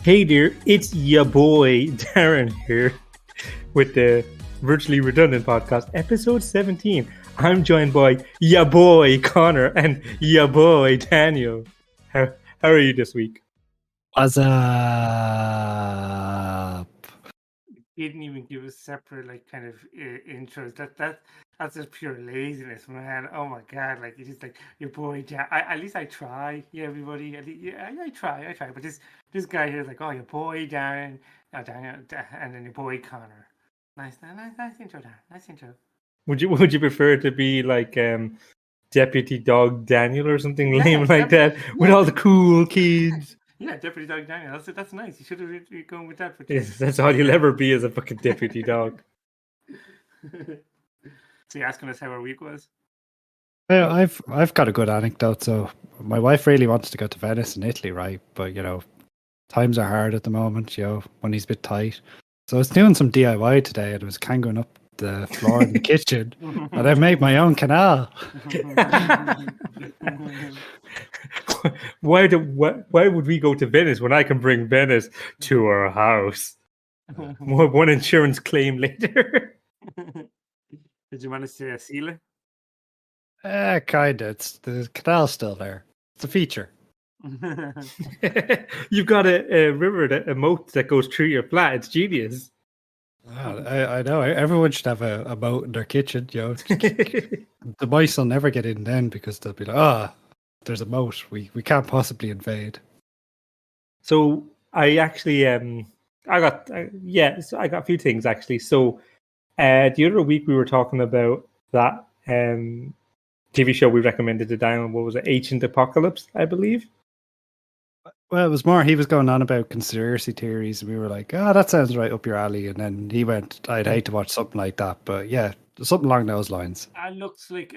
Hey there, it's your boy Darren here with the Virtually Redundant podcast, episode 17. I'm joined by your boy Connor and your boy Daniel. How are you this week? What's up? Didn't even give us separate kind of intros. That's just pure laziness, man. Oh my god, it's just like your boy at least I try. Yeah, everybody. I try. But this guy here is like, oh, your boy Darren, Daniel, and then your boy Connor. Nice intro, Darren. Nice intro. Would you prefer to be like Deputy Dog Daniel or something lame like that with all the cool kids? Yeah, Deputy Dog Daniel. That's nice. You should have been going with that. Yes, that's all you'll ever be as a fucking deputy dog. So you're asking us how our week was? Yeah, I've got a good anecdote. So my wife really wants to go to Venice in Italy, right? But times are hard at the moment. Money's a bit tight. So I was doing some DIY today, and I was kangaroing up the floor in the kitchen, and I made my own canal. Why would we go to Venice when I can bring Venice to our house? One insurance claim later. Did you manage to seal it? Kinda. The canal's still there. It's a feature. You've got a river, a moat that goes through your flat. It's genius. I know. Everyone should have a moat in their kitchen. The mice will never get in then because they'll be like, there's a moat. We can't possibly invade. So I actually I got a few things actually. So the other week we were talking about that TV show we recommended to Darren. What was it? Ancient Apocalypse, I believe. Well, it was more he was going on about conspiracy theories, and we were like, that sounds right up your alley. And then he went, I'd hate to watch something like that, but yeah, something along those lines. It looks like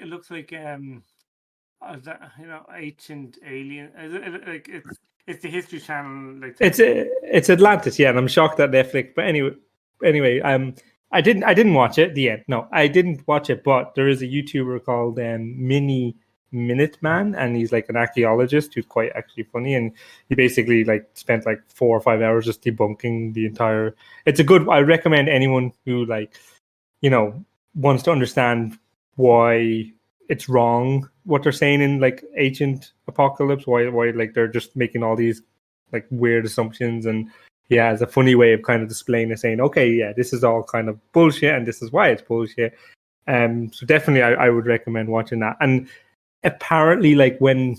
ancient alien. It's the History Channel. It's Atlantis, yeah, and I'm shocked that Netflix. But anyway, I didn't watch it. The end. No, I didn't watch it. But there is a YouTuber called Mini Minuteman, and he's like an archaeologist who's quite actually funny, and he basically spent 4 or 5 hours just debunking the entire. It's a good. I recommend anyone who wants to understand why it's wrong what they're saying in Ancient Apocalypse, why they're just making all these weird assumptions, and he has a funny way of kind of displaying it, saying, okay, yeah, this is all kind of bullshit and this is why it's bullshit. So definitely I would recommend watching that. And apparently when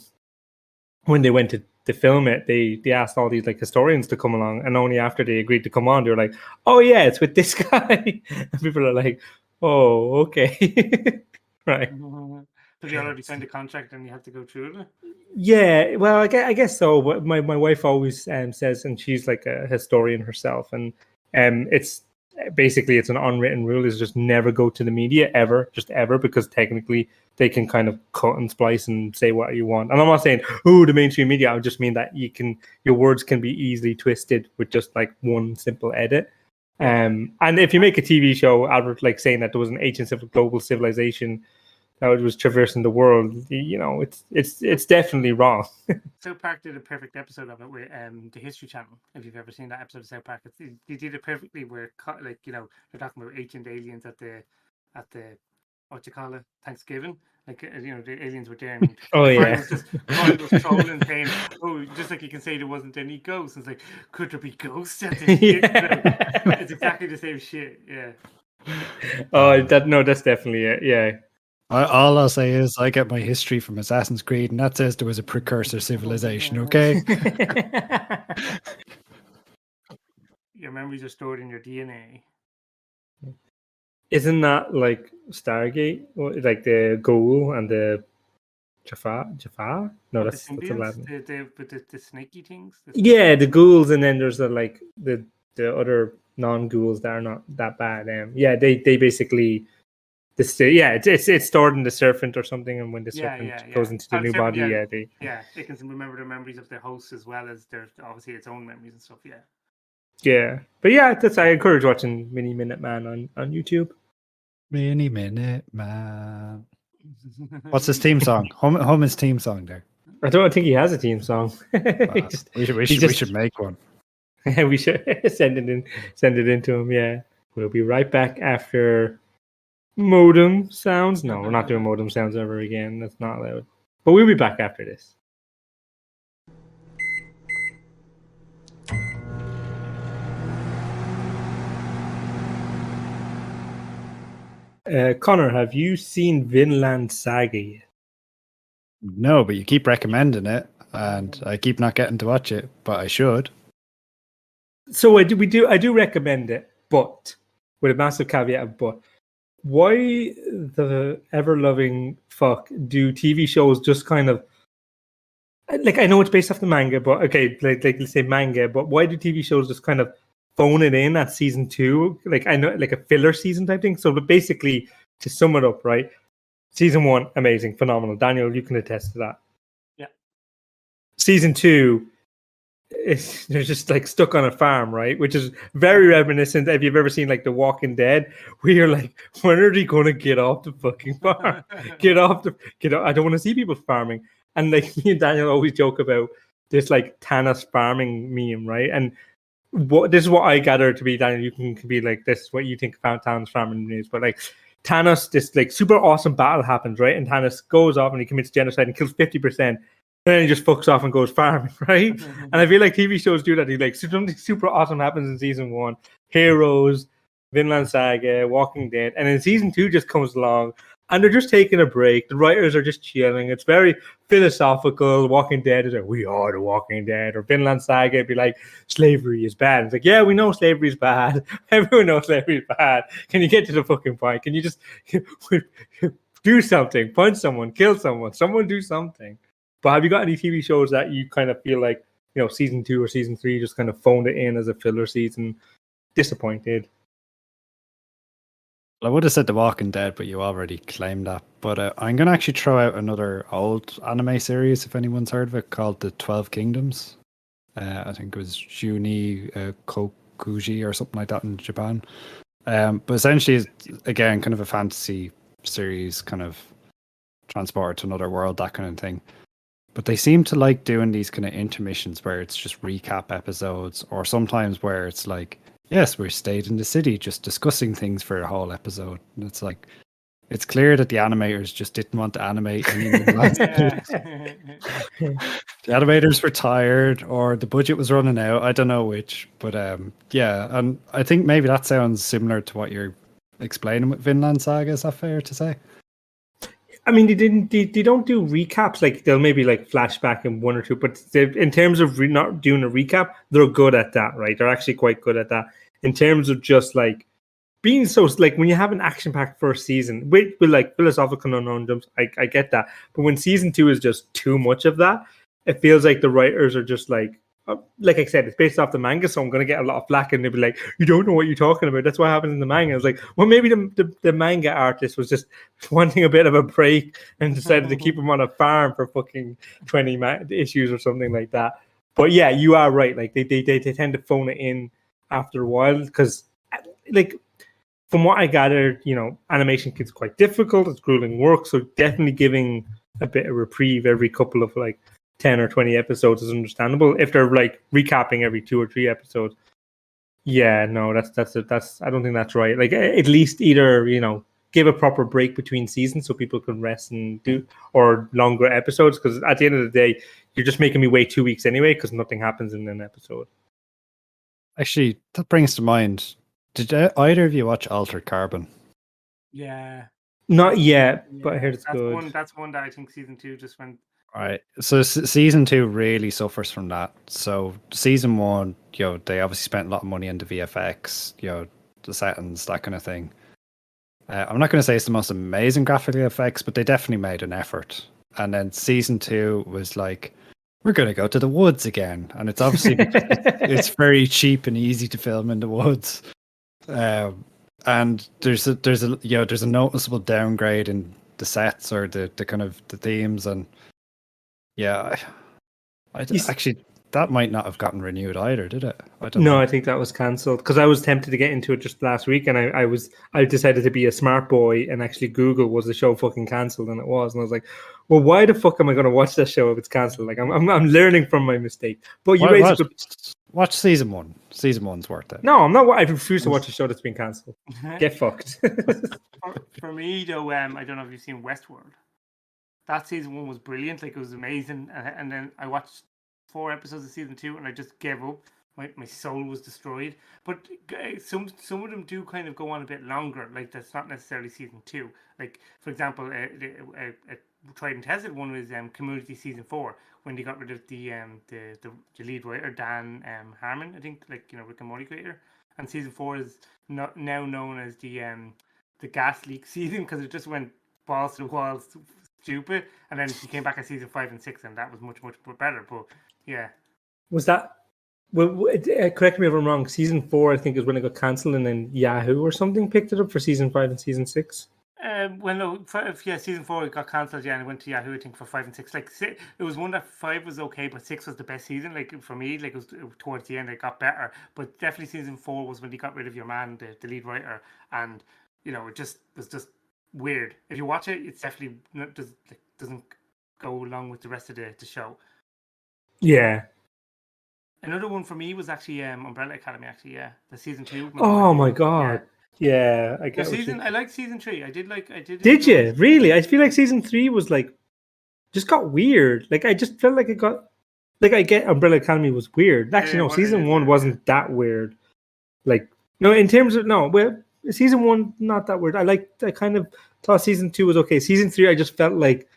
they went to film it, they asked all these historians to come along, and only after they agreed to come on, they were like, oh yeah, it's with this guy. And people are like, oh, okay. Right. Have you already signed a contract and you have to go through it? Yeah, well, I guess so. But my wife always says, and she's like a historian herself, and it's basically it's an unwritten rule is just never go to the media ever, because technically they can kind of cut and splice and say what you want. And I'm not saying the mainstream media. I just mean that your words can be easily twisted with just one simple edit. And if you make a TV show out of saying that there was an ancient global civilization that was traversing the world, it's definitely wrong. South Park did a perfect episode of it with the History Channel. If you've ever seen that episode of South Park, they did it perfectly. Where they're talking about ancient aliens at the what you call it, Thanksgiving. The aliens were there. And oh yeah, was trolling, saying, just like you can say there wasn't any ghosts. It's could there be ghosts at this? It's exactly the same shit. Yeah. That's definitely it. Yeah. All I'll say is I get my history from Assassin's Creed, and that says there was a precursor civilization, okay? Your memories are stored in your DNA. Isn't that Stargate? The Ghoul and the Jafar? No, that's Aladdin. The snaky things? Yeah, the ghouls, and then there's the other non-ghouls that are not that bad. They basically... it's stored in the serpent or something, and when the serpent goes into the new body, they can remember the memories of their hosts as well as their obviously its own memories and stuff. But I encourage watching Mini Minuteman on YouTube. Mini Minuteman. What's his theme song? Hum his theme song there. I don't think he has a theme song. We should make one. We should send it into him. Yeah, we'll be right back after modem sounds. No, we're not doing modem sounds ever again. That's not allowed. But we'll be back after this. Connor, have you seen Vinland Saga yet? No, but you keep recommending it, and I keep not getting to watch it, but I should. So I do recommend it, but with a massive caveat of but. Why the ever-loving fuck do TV shows just kind of like, I know it's based off the manga, but okay, like let's say manga, but why do TV shows just kind of phone it in at season 2? Like, I know, like a filler season type thing. So, but basically, to sum it up, right? Season 1, amazing, phenomenal. Daniel, you can attest to that. Yeah. Season 2, they're just like stuck on a farm, right? Which is very reminiscent if you've ever seen like The Walking Dead, where you're like, when are they going to get off the fucking farm? Get off. I don't want to see people farming. And like me and Daniel always joke about this like Thanos farming meme, right? And this is what I gather to be, Daniel. You can be like, this is what you think about Thanos farming is, but like Thanos, this like super awesome battle happens, right? And Thanos goes off and he commits genocide and kills 50%. And then he just fucks off and goes farming, right? And I feel like TV shows do that. He like something super awesome happens in season 1, Heroes, Vinland Saga, Walking Dead, and then season 2 just comes along, and they're just taking a break. The writers are just chilling. It's very philosophical. Walking Dead is like, we are the Walking Dead, or Vinland Saga would be like, slavery is bad. It's like, yeah, we know slavery is bad. Everyone knows slavery is bad. Can you get to the fucking point? Can you just do something? Punch someone, kill someone do something. But have you got any TV shows that you kind of feel like, you know, season 2 or season 3 just kind of phoned it in as a filler season? Disappointed. I would have said The Walking Dead, but you already claimed that. But I'm going to actually throw out another old anime series, if anyone's heard of it, called The 12 Kingdoms. I think it was Juni Kokuji or something like that in Japan. But essentially, it's, again, kind of a fantasy series, kind of transported to another world, that kind of thing. But they seem to like doing these kind of intermissions where it's just recap episodes, or sometimes where it's like, yes, we stayed in the city just discussing things for a whole episode. And it's like, it's clear that the animators just didn't want to animate any new The animators were tired, or the budget was running out. I don't know which. But yeah, and I think maybe that sounds similar to what you're explaining with Vinland Saga. Is that fair to say? I mean, they don't do recaps. Like, they'll maybe like flashback in 1 or 2, but in terms of not doing a recap, they're good at that, right? They're actually quite good at that. In terms of just like being so, like when you have an action-packed first season with like philosophical conundrums, I get that. But when season 2 is just too much of that, it feels like the writers are just like I said, it's based off the manga, so I'm going to get a lot of flack, and they'll be like, you don't know what you're talking about. That's what happens in the manga. I was like, well, maybe the manga artist was just wanting a bit of a break and decided to keep him on a farm for fucking 20 issues or something like that. But yeah, you are right. Like they tend to phone it in after a while, because like from what I gathered, you know, animation is quite difficult. It's grueling work, so definitely giving a bit of reprieve every couple of like 10 or 20 episodes is understandable. If they're like recapping every 2 or 3 episodes, yeah, no, that's I don't think that's right. Like, at least either, you know, give a proper break between seasons so people can rest and do, or longer episodes, because at the end of the day, you're just making me wait 2 weeks anyway, because nothing happens in an episode. Actually, that brings to mind, did either of you watch Altered Carbon? Yeah. Not yet, but I heard it's that's good. That's one that I think season 2 just went. Right. So season 2 really suffers from that. So season 1, you know, they obviously spent a lot of money into VFX, you know, the settings, that kind of thing. I'm not going to say it's the most amazing graphic effects, but they definitely made an effort. And then season 2 was like, we're going to go to the woods again, and it's obviously it's very cheap and easy to film in the woods. And there's a noticeable downgrade in the sets or the kind of the themes, and yeah, I actually that might not have gotten renewed either, did it? I don't No, know. I think that was cancelled because I was tempted to get into it just last week, and I decided to be a smart boy and actually Google was the show fucking cancelled, and it was, and I was like, well, why the fuck am I going to watch that show if it's cancelled? Like I'm learning from my mistake. But you raise a good. Watch season 1. Season 1's worth it. No, I'm not. I refuse to watch a show that's been cancelled. Get fucked. For me though, I don't know if you've seen Westworld. That season 1 was brilliant. Like it was amazing, and then I watched 4 episodes of season 2 and I just gave up. My soul was destroyed. But some of them do kind of go on a bit longer. Like that's not necessarily season 2. Like for example, a tried and tested one was Community season 4 when they got rid of the lead writer Dan Harmon, I think, like Rick and Morty creator. And season 4 is now known as the gas leak season because it just went balls to the walls stupid. And then he came back in season 5 and 6 and that was much better. But yeah, was that? Well, correct me if I'm wrong. Season 4, I think, is when it got cancelled, and then Yahoo or something picked it up for season 5 and season 6. Well, no, season 4 got cancelled, and it went to Yahoo, I think, for 5 and 6. Like, it was one that 5 was okay, but 6 was the best season. Like for me, like it was towards the end, it got better. But definitely, season 4 was when they got rid of your man, the lead writer, and it was just weird. If you watch it, it's definitely doesn't go along with the rest of the show. Yeah. Another one for me was actually Umbrella Academy. Actually, yeah, the season 2. Oh my god. Yeah, I get I liked season 3. I did. Did you really? I feel like season 3 was like just got weird. Like I just felt like it got like I get Umbrella Academy was weird. Actually, no, season 1 wasn't that weird. Like no, in terms of season 1 not that weird. I kind of thought season 2 was okay. Season 3, I just felt like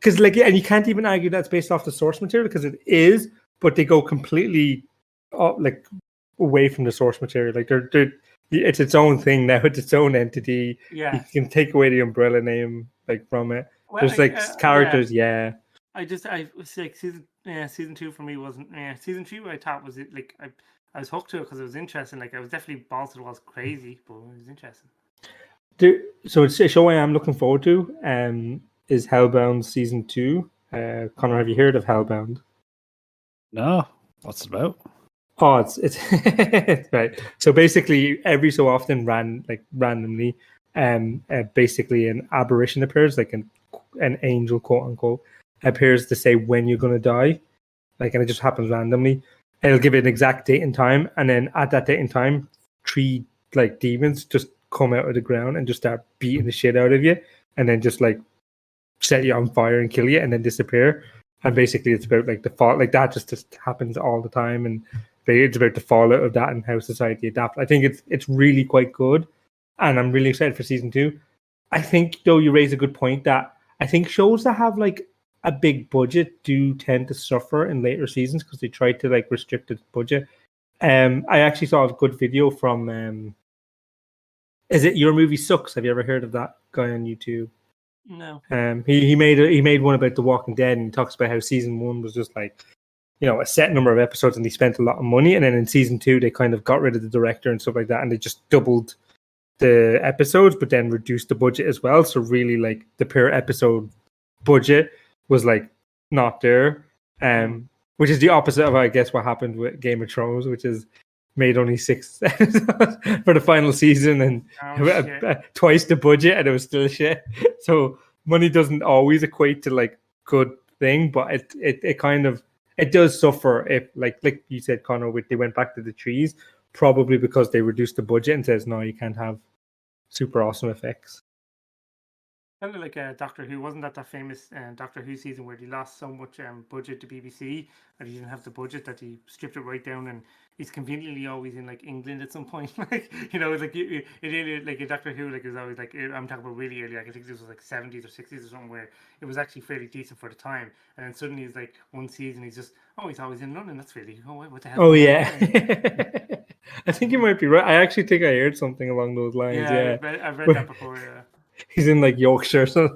because and you can't even argue that's based off the source material because it is, but they go completely away from the source material. Like they're it's its own thing now. It's its own entity. Yeah, you can take away the Umbrella name from it. Well, there's characters. Yeah. I was like season 2 for me wasn't. Season 3 I thought was it like I was hooked to it because it was interesting. Like I was definitely balls to the walls crazy, but it was interesting. So it's a show I am looking forward to. Is Hellbound season 2? Connor, have you heard of Hellbound? No. What's it about? Oh, it's right. So basically, every so often, randomly, basically an apparition appears, like an angel, quote unquote, appears to say when you're gonna die, and it just happens randomly. It'll give it an exact date and time, and then at that date and time, 3 demons just come out of the ground and just start beating the shit out of you, and then just set you on fire and kill you, and then disappear. And basically, it's about the fall, that just happens all the time, and it's about the fallout of that and how society adapts. I think it's really quite good, and I'm really excited for season 2. I think though you raise a good point that I think shows that have a big budget do tend to suffer in later seasons because they try to restrict the budget. I actually saw a good video from is it Your Movie Sucks? Have you ever heard of that guy on YouTube? No. He made one about The Walking Dead, and he talks about how season 1 was just a set number of episodes, and they spent a lot of money, and then in season 2 they kind of got rid of the director and stuff like that, and they just doubled the episodes, but then reduced the budget as well. So really, the per episode budget was not there, which is the opposite of I guess what happened with Game of Thrones, which is made only 6 episodes for the final season and twice the budget, and it was still shit. So money doesn't always equate to good thing, but it kind of it does suffer if like you said, Connor, they went back to the trees, probably because they reduced the budget and says no, you can't have super awesome effects. Kind of like Doctor Who. Wasn't that famous Doctor Who season where they lost so much budget to BBC that he didn't have the budget, that he stripped it right down, and he's conveniently always in England at some point. It's like a Doctor Who, it was always I'm talking about really early. I think this was 70s or 60s or something, where it was actually fairly decent for the time. And then suddenly it's one season he's just he's always in London. That's really what the hell? Oh yeah. I think you might be right. I actually think I heard something along those lines. Yeah. I've read that before. Yeah. He's in Yorkshire. So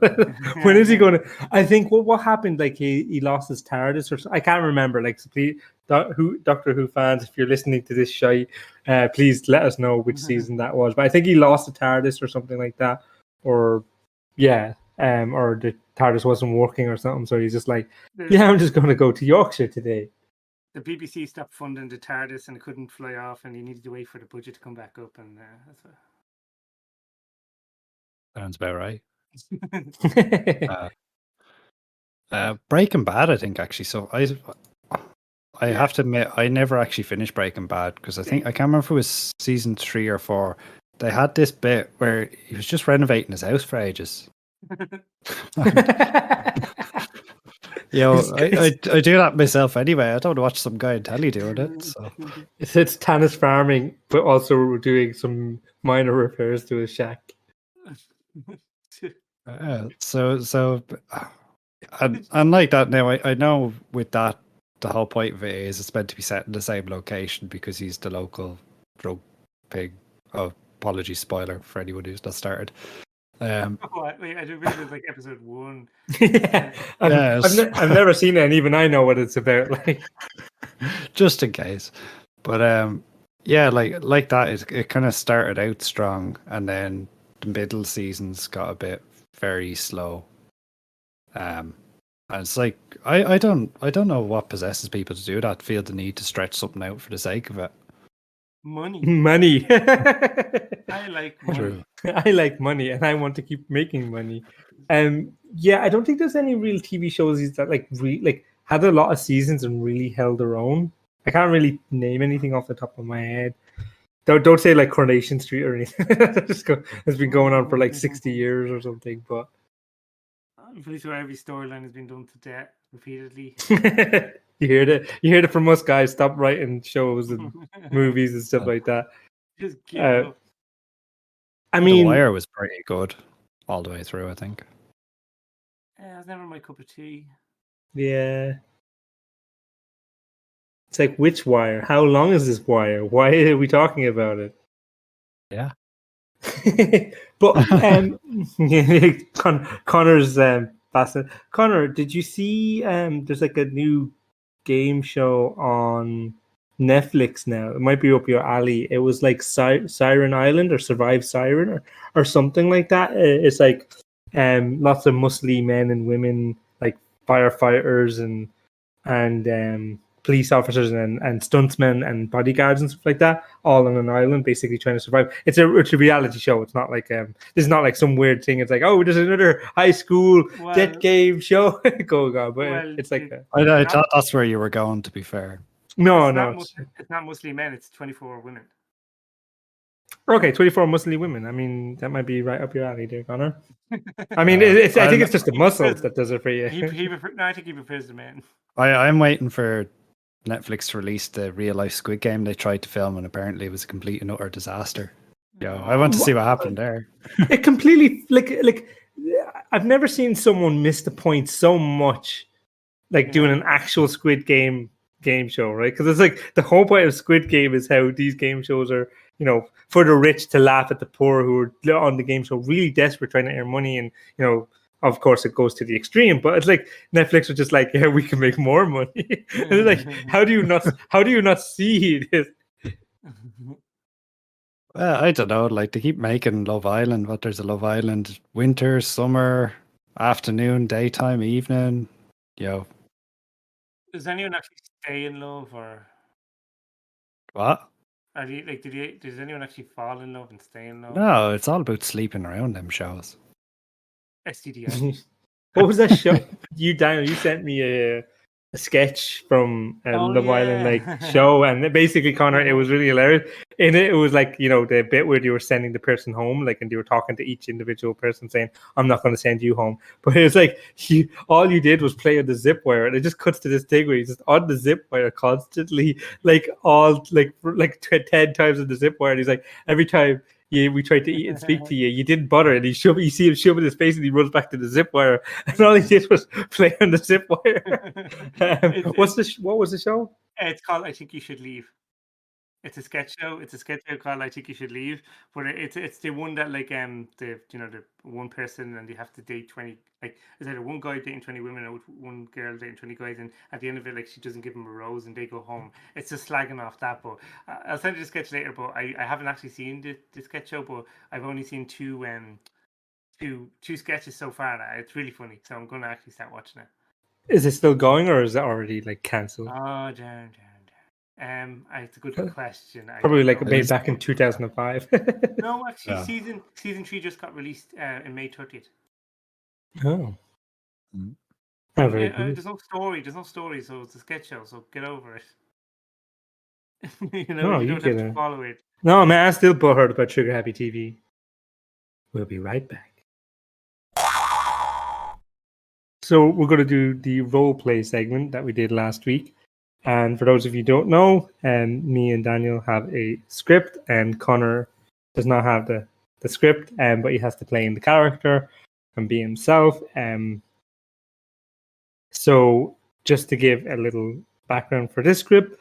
when is he going to? I think what happened? He lost his TARDIS or something. I can't remember. So please, Doctor Who fans, if you're listening to this show, please let us know which season that was. But I think he lost the TARDIS or something like that. Or yeah, or the TARDIS wasn't working or something. So he's just like, yeah, I'm just going to go to Yorkshire today. The BBC stopped funding the TARDIS and it couldn't fly off, and he needed to wait for the budget to come back up, and that's what. Sounds about right. Breaking Bad, I think, actually. So I have to admit, I never actually finished Breaking Bad because I can't remember if it was season 3 or 4. They had this bit where he was just renovating his house for ages. I do that myself anyway. I don't watch some guy in telly doing it. So it's Thanos farming, but also doing some minor repairs to his shack. And like that now, I know with that, the whole point of it is it's meant to be set in the same location because he's the local drug pig. Oh, apologies, spoiler for anyone who's not started. Wait, I do believe it's like episode 1. I've never seen it, and even I know what it's about. Like, just in case, but yeah, like that. It kind of started out strong, and then the middle seasons got a bit very slow. And it's like I don't know what possesses people to do that. Feel the need to stretch something out for the sake of it. Money. I like money. True. I like money, and I want to keep making money. Yeah, I don't think there's any real TV shows that like had a lot of seasons and really held their own. I can't really name anything off the top of my head. Don't say like Coronation Street or anything. It's been going on for like 60 years or something. But I'm pretty sure every storyline has been done to death repeatedly. You heard it from us guys. Stop writing shows and movies and stuff like that. Just give up. I mean, The Wire was pretty good all the way through, I think. Yeah, it's never my cup of tea. Yeah. It's like, which wire? How long is this wire? Why are we talking about it? Yeah. But Connor's fascinating. Connor, did you see there's like a new game show on Netflix now? It might be up your alley. It was like Siren Island or Survive Siren or something like that. It's like lots of muscly men and women, like firefighters and police officers and stuntsmen and bodyguards and stuff like that, all on an island, basically trying to survive. It's a reality show. It's not like this is not like some weird thing. It's like, oh, there's another high school debt game show going on, but it's like I thought that's where you were going. To be fair, no, it's not mostly men. It's 24 women. Okay, 24 muscly women. I mean, that might be right up your alley, there, Connor. I mean, I think it's just the muscles that does it for you. No, I think he prefers the men. I'm waiting for Netflix to release the real life Squid Game they tried to film, and apparently it was a complete and utter disaster. Yeah, I want to see what happened there. It completely like I've never seen someone miss the point so much, like doing an actual Squid Game show, right? Because it's like the whole point of Squid Game is how these game shows are, for the rich to laugh at the poor who are on the game show, really desperate trying to earn money, and of course, it goes to the extreme, but it's like Netflix are just like, yeah, we can make more money. And it's like, how do you not see this? Well, I don't know. Like, they keep making Love Island. What, there's a Love Island winter, summer, afternoon, daytime, evening. Does anyone actually stay in love, or what? Does anyone actually fall in love and stay in love? No, it's all about sleeping around them shows. STDI. What was that show? Daniel, you sent me a sketch from Love Island show, and basically, Connor, it was really hilarious. In it was like, the bit where you were sending the person home, like, and you were talking to each individual person saying, I'm not going to send you home. But it was like all you did was play on the zip wire, and it just cuts to this thing where he's just on the zip wire constantly, like all like 10 times on the zip wire, and he's like, every time we tried to eat and speak to you, you didn't bother, and you see him shoving his face, and he runs back to the zip wire, and all he did was play on the zip wire. What was the show? It's called I Think You Should Leave. It's a sketch show. It's a sketch show called I Think You Should Leave. But it's the one that like the one person, and you have to date 20, like, is either one guy dating 20 women or one girl dating 20 guys, and at the end of it, like, she doesn't give him a rose and they go home. It's just slagging off that. But I'll send you the sketch later. But I haven't actually seen the sketch show, but I've only seen two two sketches so far now. It's really funny, so I'm going to actually start watching it. Is it still going, or is it already like cancelled? Oh, Darren. It's a good question. I Probably don't like know. made back in 2005. No, actually, Yeah. season 3 just got released in May 30th. Oh. Mm. Oh, very Yeah, good. there's no story, so it's a sketch show. So get over it. You No, you you don't have get to it. follow it. No, man, I'm still butthurt about Sugar Happy TV. We'll be right back. So we're going to do the role play segment that we did last week. And for those of you who don't know, me and Daniel have a script, and Connor does not have the script, but he has to play in the character and be himself. So just to give a little background for this script,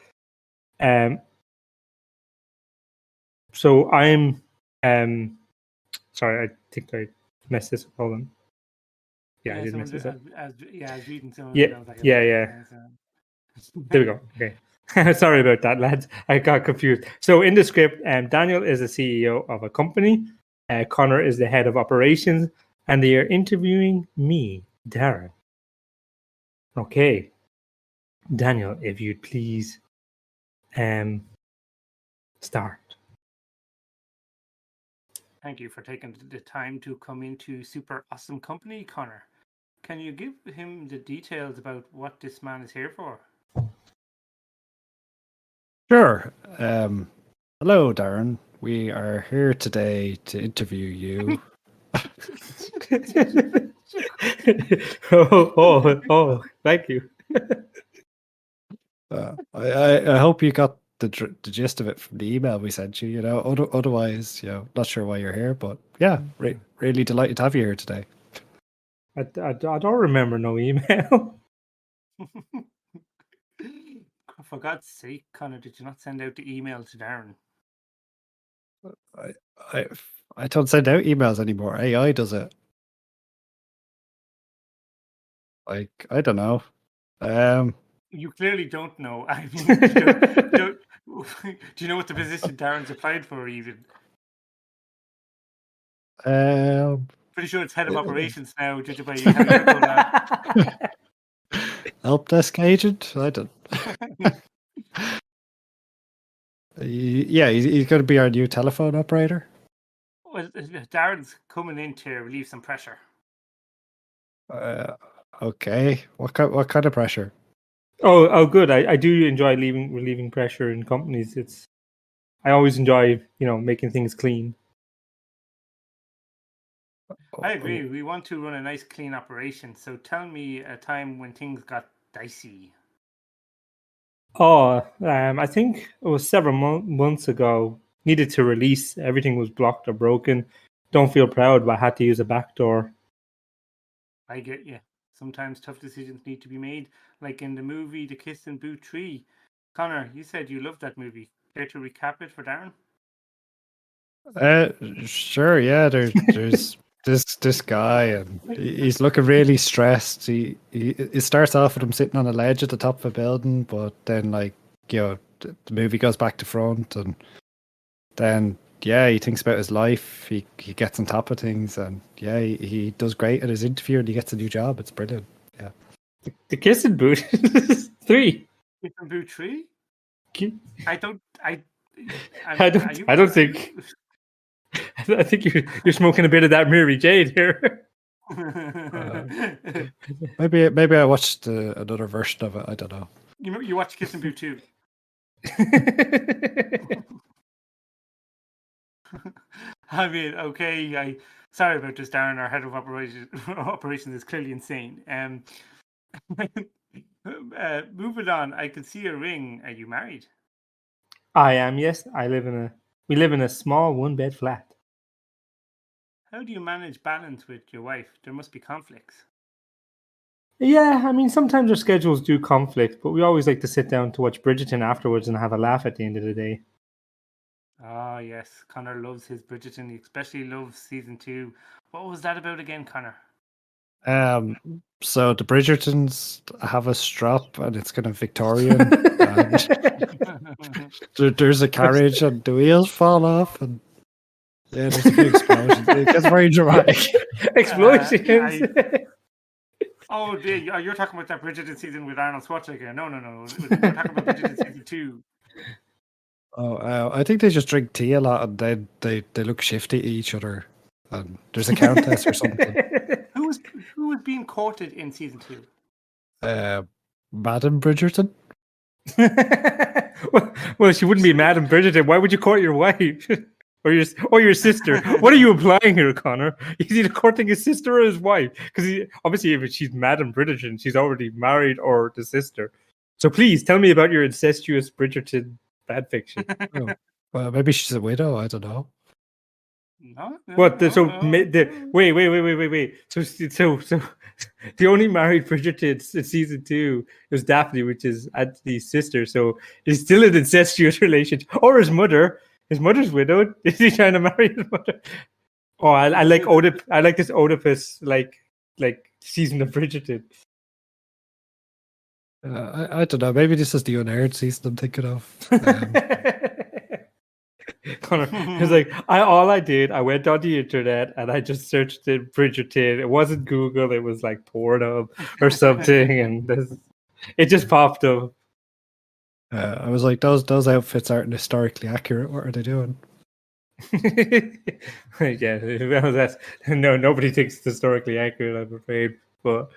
so I'm sorry, I think I messed this up. Hold on. Yeah, I did mess this up. I was reading some of Yeah, it. I was like, yeah. There we go. Okay. Sorry about that, lads. I got confused. So in the script, Daniel is the CEO of a company. Connor is the head of operations, and they are interviewing me, Darren. Okay. Daniel, if you'd please start. Thank you for taking the time to come into Super Awesome Company, Connor. Can you give him the details about what this man is here for? Sure. Hello, Darren. We are here today to interview you. oh, thank you. I hope you got the gist of it from the email we sent you. Otherwise, not sure why you're here, but yeah, really delighted to have you here today. I don't remember no email. For God's sake, Connor, did you not send out the email to Darren? I don't send out emails anymore. AI does it. Like, I don't know. You clearly don't know. I mean, do you know what the position Darren's applied for even? Pretty sure it's head of operations now, judging by how you're going on. Help desk agent? I don't. Yeah, he's going to be our new telephone operator. Well, Darren's coming in to relieve some pressure. Okay. What kind of pressure? Oh, good. I do enjoy relieving pressure in companies. I always enjoy, making things clean. I agree. We want to run a nice, clean operation. So tell me a time when things got dicey. Oh, I think it was several months ago. Needed to release. Everything was blocked or broken. Don't feel proud, but I had to use a backdoor. I get you. Sometimes tough decisions need to be made, like in the movie The Kiss and Boo Tree. Connor, you said you loved that movie. Care to recap it for Darren? Sure. Yeah. There's this guy, and he's looking really stressed. It starts off with him sitting on a ledge at the top of a building, but then the movie goes back to front, and then he thinks about his life. He gets on top of things, and he does great at his interview, and he gets a new job. It's brilliant. Yeah. The Kiss and Boo 3. Kiss and Boo 3? I don't think. I think you're smoking a bit of that Mary Jade here. Maybe I watched another version of it. I don't know. You watched Kiss and Boo 2. I mean, okay. Sorry about this, Darren. Our head of operations is clearly insane. Moving on. I could see a ring. Are you married? I am. Yes, we live in a small one-bed flat. How do you manage balance with your wife? There must be conflicts. Yeah, I mean, sometimes our schedules do conflict, but we always like to sit down to watch Bridgerton afterwards and have a laugh at the end of the day. Ah, yes. Connor loves his Bridgerton. He especially loves season 2. What was that about again, Connor? So the Bridgertons have a strap, and it's kind of Victorian. And there's a carriage, and the wheels fall off, and Yeah, there's a big explosion. It gets very dramatic. Explosions. Oh, you're talking about that Bridgerton season with Arnold Schwarzenegger. No. We're talking about Bridgerton season 2. Oh, I think they just drink tea a lot and then they look shifty at each other. And there's a countess or something. Who was being courted in season 2? Madam Bridgerton? Well, she wouldn't be Madam Bridgerton. Why would you court your wife? Or your sister? What are you implying here, Connor? He's either courting his sister or his wife. Because obviously, if she's Madam Bridgerton, she's already married or the sister. So please tell me about your incestuous Bridgerton fan fiction. Oh, well, maybe she's a widow. I don't know. No. Wait. So the only married Bridgerton in season 2 was Daphne, which is Anthony's sister. So he's still an incestuous relationship, or his mother. His mother's widowed. Is he trying to marry his mother? Oh, I like Oedipus. I like this Oedipus like season of Bridgerton. I don't know. Maybe this is the unaired season I'm thinking of. Connor, it's like I went on the internet and I just searched in Bridgerton. It wasn't Google. It was like Pornhub or something, and it just popped up. I was like, those outfits aren't historically accurate. What are they doing? Yeah, well, nobody thinks it's historically accurate, I'm afraid. But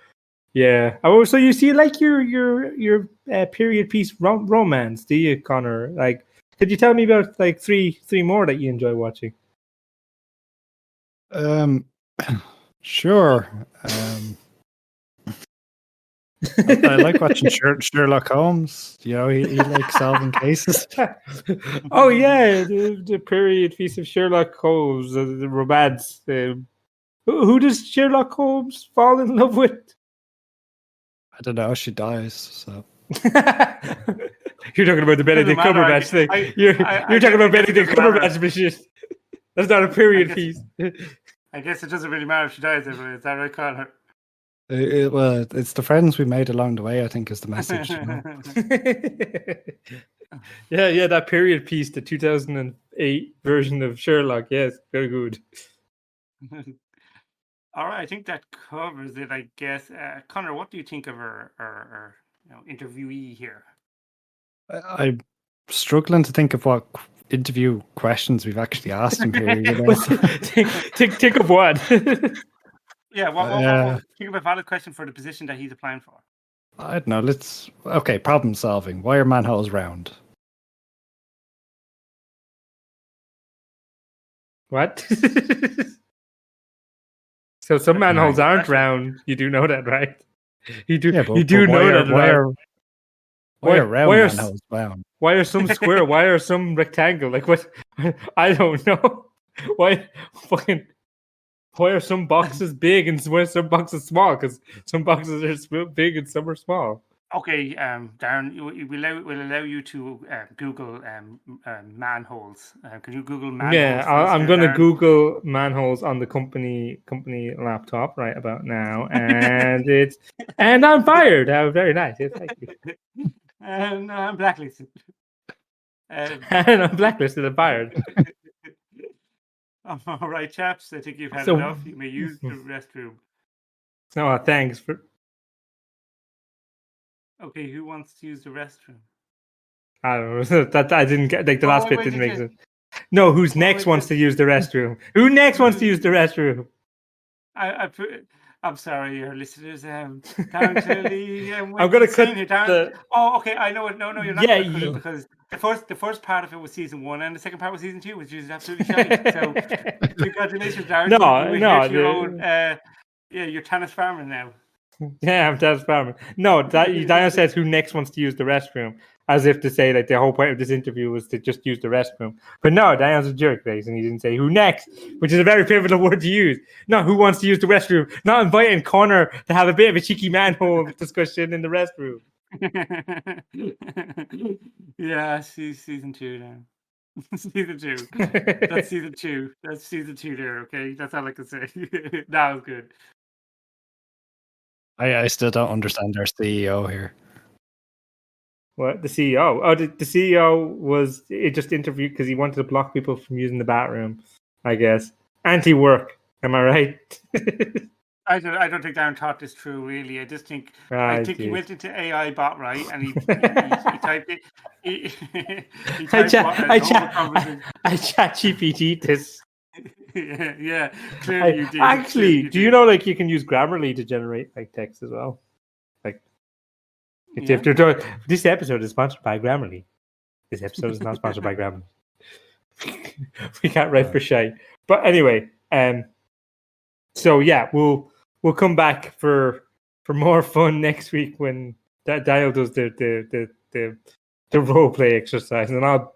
yeah, oh, so you see, like your period piece romance, do you, Connor? Like, could you tell me about like three more that you enjoy watching? Sure. I like watching Sherlock Holmes. You know, he likes solving cases. Oh yeah, the period piece of Sherlock Holmes, the romance. Who does Sherlock Holmes fall in love with? I don't know. She dies. So you're talking about the Benedict Cumberbatch thing. You're talking about Benedict Cumberbatch, but that's not a period piece. I guess it doesn't really matter if she dies. Is that right, Connor? Well, it's the friends we made along the way, I think, is the message. You know? Yeah, that period piece, the 2008 version of Sherlock. Yes, very good. All right, I think that covers it, I guess. Connor, what do you think of our interviewee here? I'm struggling to think of what interview questions we've actually asked him here. You know? Think of what? Yeah, what think of a valid question for the position that he's applying for. I don't know. Okay, problem solving. Why are manholes round? What? So some manholes aren't round. You do know that, right? You do. Yeah, you do know that. Why are round manholes round? Why are some square? Why are some rectangle? Like what? I don't know. Why are some boxes big and why are some boxes small? Because some boxes are big and some are small. Okay, Darren, we'll allow you to Google manholes. Can you Google manholes? Yeah, I'm going to Google manholes on the company laptop right about now, and I'm fired. Very nice. Yes, thank you. No, I'm blacklisted. And I'm blacklisted and fired. All right, chaps. I think you've had enough. You may use the restroom. No, thanks for. Okay, who wants to use the restroom? I don't know. That I didn't get. Like the last bit didn't make sense. No, who's next wants to use the restroom? Who next wants to use the restroom? I'm sorry, your listeners. I'm going to cut the. Oh, okay. I know it. No, you're not. Yeah, because the first part of it was season 1, and the second part was season 2, which is absolutely shite. So, congratulations, Darren. You're Thanos Farmer now. Yeah, I'm Thanos Farmer. No, Diana says who next wants to use the restroom, as if to say like the whole point of this interview was to just use the restroom. But no, Diana's a jerk, and he didn't say who next, which is a very pivotal word to use. Not who wants to use the restroom. Not inviting Connor to have a bit of a cheeky manhole discussion in the restroom. Yeah, season 2 now. Season 2. That's season 2. That's season 2 there. Okay, that's all I can say. That was good. I still don't understand our CEO here. What, the CEO? Oh, the CEO was just interviewed because he wanted to block people from using the bathroom. I guess. Anti-work. Am I right? I don't think Darren thought this through really. I just think I he did. went into AI bot, right, and he typed it. He I typed chat, what a I normal chat, conversation. I chat GPT this. Yeah. Clearly you did. Actually, do you know like you can use Grammarly to generate like text as well? Like, Yeah. This episode is sponsored by Grammarly. This episode is not sponsored by Grammarly. We can't write for shy. But anyway, so yeah, we'll come back for more fun next week when Dial does the role play exercise, and I'll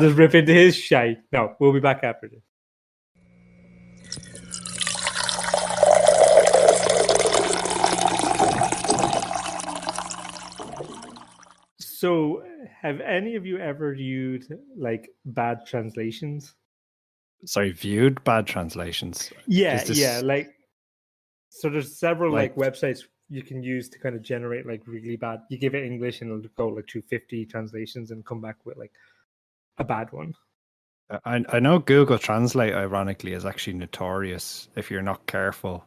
just rip into his shite. No, we'll be back after this. So, have any of you ever viewed like bad translations? Sorry, viewed bad translations. Yeah, Is this yeah. Like, so there's several like- like websites you can use to kind of generate like really bad. You give it English and it'll go like through 50 translations and come back with like a bad one. I know Google Translate, ironically, is actually notorious if you're not careful,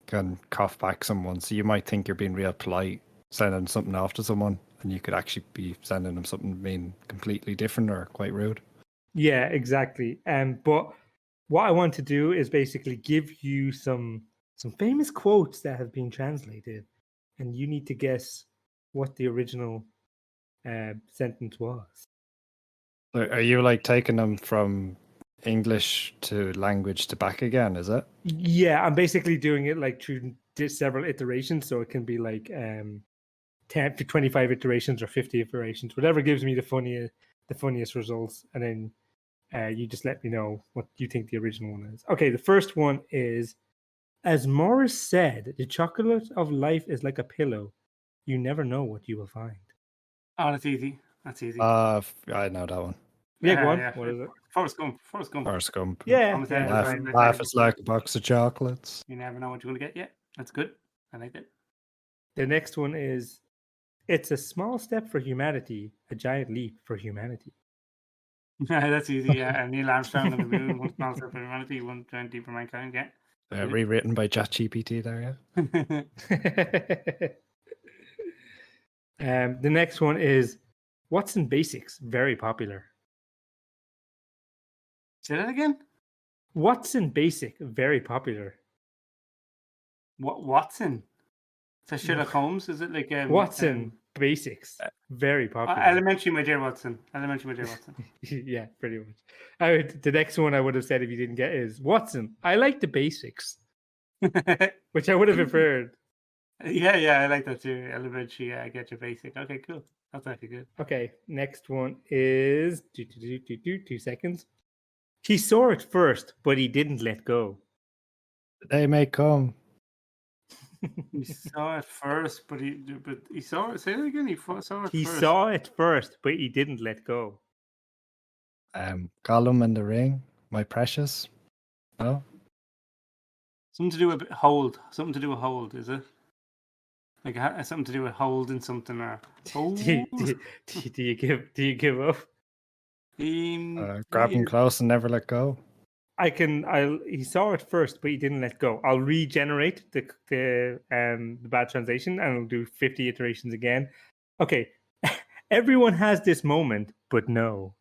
can cough back someone. So you might think you're being real polite, sending something off to someone, and you could actually be sending them something being completely different or quite rude. Yeah, exactly. But what I want to do is basically give you some famous quotes that have been translated, and you need to guess what the original sentence was. Are you like taking them from English to language to back again? Is it? Yeah, I'm basically doing it like through several iterations, so it can be like 10 to 25 iterations or 50 iterations, whatever gives me the funniest results, and then you just let me know what you think the original one is. Okay, the first one is, as Morris said, the chocolate of life is like a pillow. You never know what you will find. Oh, that's easy. That's easy. I know that one. Yeah, go on. Yeah. What is it? Forrest Gump. Or scump. Yeah, Thomas yeah. Edison. Life is like a box of chocolates. You never know what you're gonna get. Yeah, that's good. I like that. The next one is, it's a small step for humanity, a giant leap for humanity. That's easy. Yeah, and Neil Armstrong on the moon, one small step for humanity, one giant leap for mankind. Yeah. Rewritten by ChatGPT there, yeah. The next one is, what's in basics? Very popular. Say that again. What's in basic? Very popular. Watson? So Sherlock Holmes? Is it like Watson basics? Very popular. Elementary, my dear Watson. Elementary, my dear Watson. Yeah, pretty much. The next one I would have said if you didn't get is, Watson, I like the basics, which I would have preferred. Yeah, I like that too. Elementary, yeah, I get your basic. Okay, cool. That's actually good. Okay, next one is 2 seconds. He saw it first, but he didn't let go. They may come. He saw it first, but he saw it. Say it again. He saw it first. He saw it first, but he didn't let go. Gollum and the Ring, my precious. No. Something to do with hold. Something to do with hold. Is it? Like something to do with holding something or hold? Do you give up? Grab him close and never let go. He saw it first, but he didn't let go. I'll regenerate the bad translation and I'll do 50 iterations again. Okay. Everyone has this moment, but no.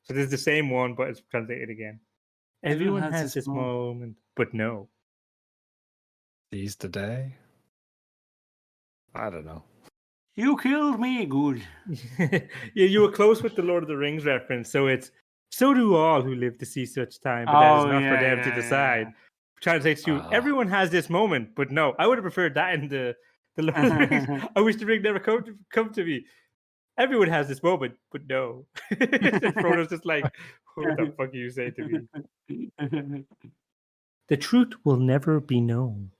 So this is the same one, but it's translated again. Everyone has this moment, but no. Seize the day. I don't know. You killed me, good. Yeah, you were close with the Lord of the Rings reference. So it's, so do all who live to see such time, but that is not for them to decide. Yeah. Translates to, everyone has this moment, but no. I would have preferred that in the Lord of the Rings. I wish the ring never come to me. Everyone has this moment, but no. Frodo's just like, what the fuck are you saying to me? The truth will never be known.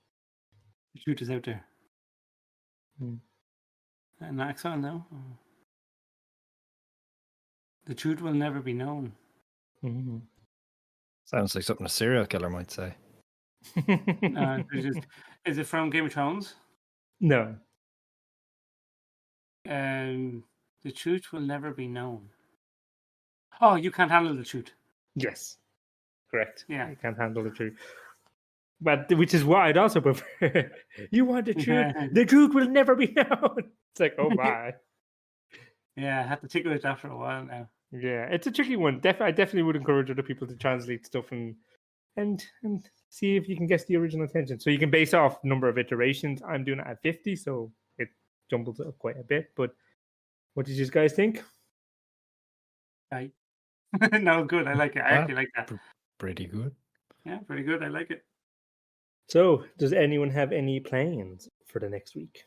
The truth is out there. Next one, no. The truth will never be known. Mm-hmm. Sounds like something a serial killer might say. Is it from Game of Thrones? No. The truth will never be known. Oh, you can't handle the truth. Yes. Correct. Yeah. You can't handle the truth. But which is what I'd also prefer. You want the truth? The truth will never be known. It's like, oh my. Yeah, I have to tickle it after a while now. Yeah, it's a tricky one. I definitely would encourage other people to translate stuff and see if you can guess the original intention. So you can base off number of iterations. I'm doing it at 50, so it jumbles up quite a bit. But what did you guys think? Right. No, good. I like it. I actually like that. Pretty good. Yeah, pretty good. I like it. So, does anyone have any plans for the next week?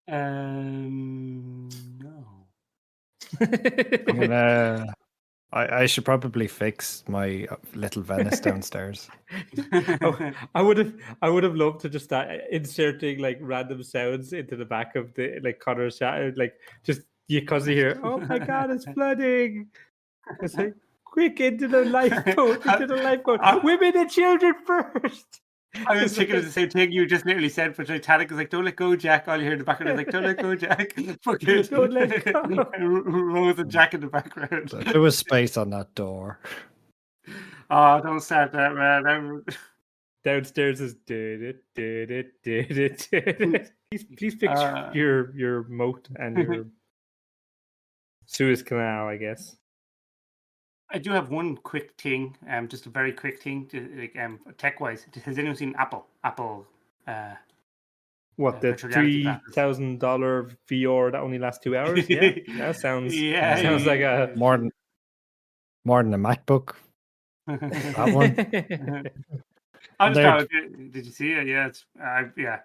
No. I'm gonna. I should probably fix my little Venice downstairs. I would have loved to just start inserting like random sounds into the back of the like Connor's chat, like just because you hear, oh my god, it's flooding. It's like quick into the lifeboat, women and children first. I was thinking of the same thing you just literally said for Titanic. It's like, don't let go, Jack. All you hear in the background is like, don't let go, Jack. Fucking Don't let go. Rose and Jack in the background. There was space on that door. Oh, don't start that, man. Downstairs is did it. Please fix your moat and your Suez Canal, I guess. I do have one quick thing, just a very quick thing, like tech-wise. Has anyone seen Apple? What the $3,000 VR that only lasts 2 hours? Yeah, that sounds like a more than a MacBook. That one. Did you see it? Yeah, it's yeah.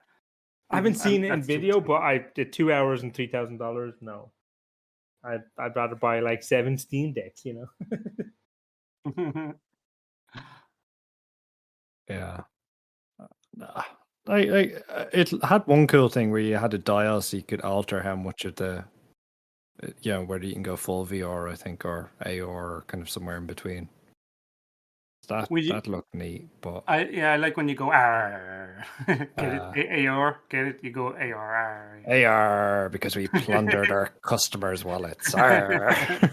I haven't seen it in video, but I did 2 hours and $3,000. No, I'd rather buy like 7 Steam Decks, you know. Yeah. It had one cool thing where you had a dial so you could alter how much of the, whether you can go full VR, I think, or AR, or kind of somewhere in between. That looked neat, but I like when you go AR. Get it? AR, get it? You go AR. AR because we plundered our customers' wallets. Yeah.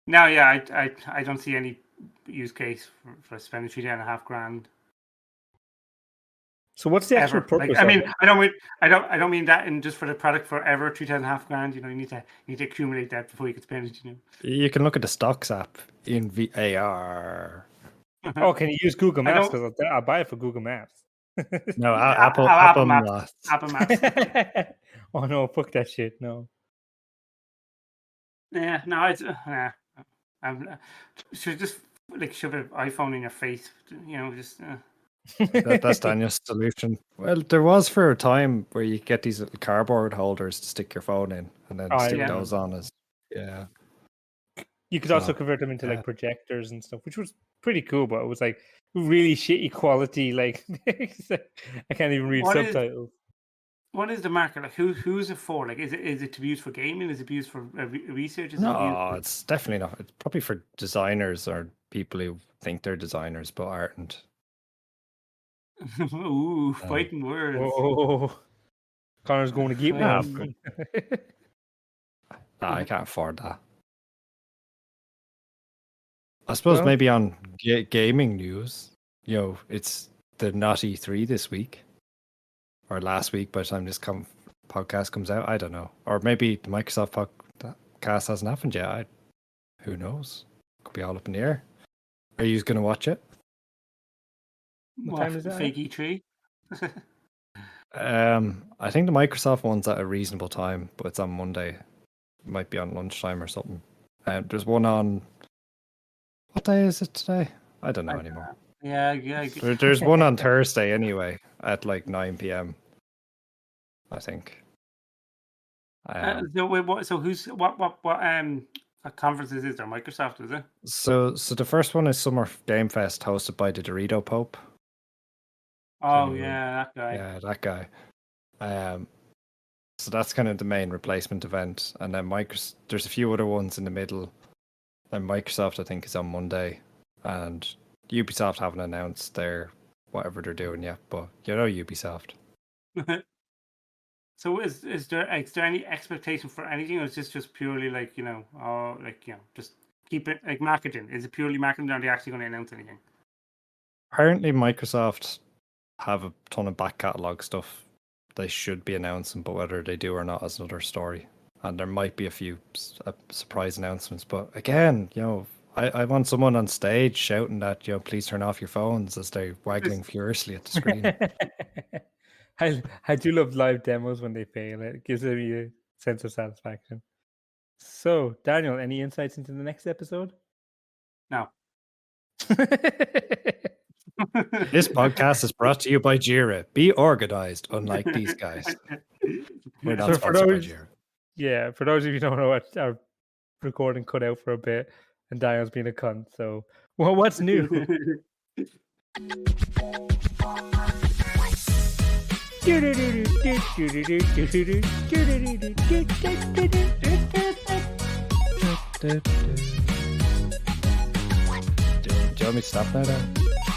I don't see any use case for spending $3,500. So what's the actual purpose? Like, I mean, I don't mean that in just for the product forever. $3,500. You know, you need to accumulate that before you can spend it. You know, you can look at the stocks app in VAR. Oh, can you use Google Maps? Because I'll buy it for Google Maps. No, Apple Maps. Apple Maps. Oh no, fuck that shit. No. Yeah, no, it's should just like shove an iPhone in your face. You know, just. That's Daniel's solution. Well, there was for a time where you get these little cardboard holders to stick your phone in, and then stick those on as You could also convert them into like projectors and stuff, which was pretty cool, but it was like really shitty quality. Like I can't even read subtitles. What is the market like? Who's it for? Like, is it to be used for gaming? Is it to be used for research? It's definitely not. It's probably for designers or people who think they're designers but aren't. Ooh, fighting words. Oh, Connor's going to get one. I can't afford that. I suppose maybe on gaming news, it's the not E3 this week or last week by the time this podcast comes out. I don't know. Or maybe the Microsoft podcast hasn't happened yet. Who knows? Could be all up in the air. Are you going to watch it? What time is that? Fake E3? I think the Microsoft one's at a reasonable time, but it's on Monday. It might be on lunchtime or something. There's one on... What day is it today? I don't know anymore. Yeah. There's one on Thursday anyway, at like 9 p.m. I think. What conferences is there? Microsoft, is it? So the first one is Summer Game Fest, hosted by the Dorito Pope. Oh yeah, that guy. Yeah, that guy. So that's kind of the main replacement event, and then there's a few other ones in the middle. And Microsoft, I think, is on Monday, and Ubisoft haven't announced their whatever they're doing yet. But Ubisoft. So is there any expectation for anything, or is this just purely like just keep it like marketing? Is it purely marketing, or are they actually going to announce anything? Apparently, Microsoft have a ton of back catalog stuff they should be announcing, but whether they do or not is another story. And there might be a few surprise announcements. But again, I want someone on stage shouting that, please turn off your phones as they're waggling furiously at the screen. I do love live demos when they fail. It gives me a sense of satisfaction. So, Daniel, any insights into the next episode? No. This podcast is brought to you by Jira. Be organized, unlike these guys. We're not sponsored by Jira. Yeah, for those of you who don't know, what our recording cut out for a bit, and Daniel's being a cunt. So, well, what's new? Do you want me to stop now, Dan?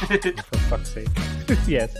For fuck's sake. Yes.